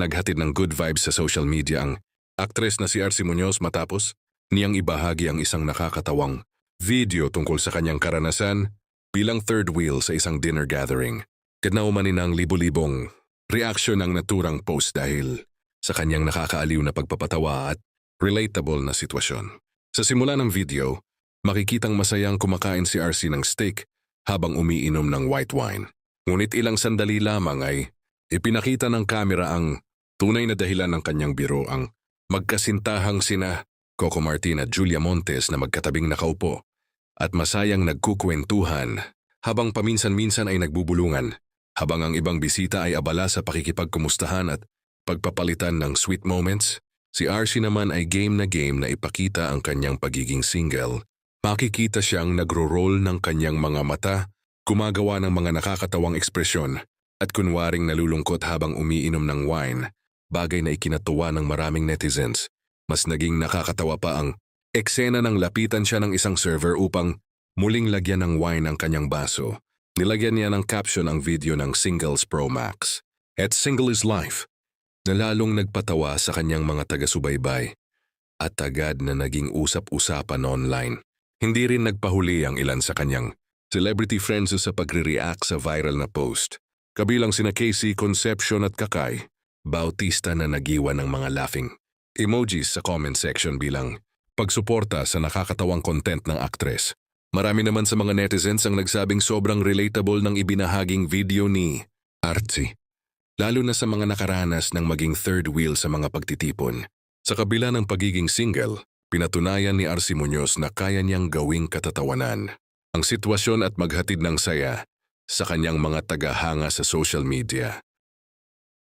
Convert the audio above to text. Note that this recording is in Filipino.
naghatid ng good vibes sa social media ang aktres na si RC Muñoz matapos niyang ibahagi ang isang nakakatawang video tungkol sa kanyang karanasan bilang third wheel sa isang dinner gathering. Kinaumanin ng libo-libong reaksyon ang naturang post dahil sa kanyang nakakaaliw na pagpapatawa at relatable na sitwasyon. Sa simula ng video, makikitang masayang kumakain si RC ng steak habang umiinom ng white wine. Ngunit ilang sandali lamang ay ipinakita ng kamera ang tunay na dahilan ng kanyang biro, ang magkasintahang sina Coco Martin at Julia Montes na magkatabing nakaupo at masayang nagkukwentuhan habang paminsan-minsan ay nagbubulungan, habang ang ibang bisita ay abala sa pakikipagkumustahan at pagpapalitan ng sweet moments. Si RC naman ay game na ipakita ang kanyang pagiging single. Makikita siyang nagro-roll ng kanyang mga mata, gumagawa ng mga nakakatawang ekspresyon at kunwaring nalulungkot habang umiinom ng wine, bagay na ikinatuwa ng maraming netizens. Mas naging nakakatawa pa ang eksena ng lapitan siya ng isang server upang muling lagyan ng wine ang kanyang baso. Nilagyan niya ng caption ang video ng Singles Pro Max at Single is Life, na lalong nagpatawa sa kanyang mga taga-subaybay at agad na naging usap-usapan online. Hindi rin nagpahuli ang ilan sa kanyang celebrity friends sa pagre-react sa viral na post. Kabilang sina Casey, Concepcion at Kakay Bautista na nagiwan ng mga laughing emojis sa comment section bilang pagsuporta sa nakakatawang content ng aktres. Marami naman sa mga netizens ang nagsabing sobrang relatable ng ibinahaging video ni RC, lalo na sa mga nakaranas ng maging third wheel sa mga pagtitipon. Sa kabila ng pagiging single, pinatunayan ni RC Muñoz na kaya niyang gawing katatawanan ang sitwasyon at maghatid ng saya sa kanyang mga tagahanga sa social media.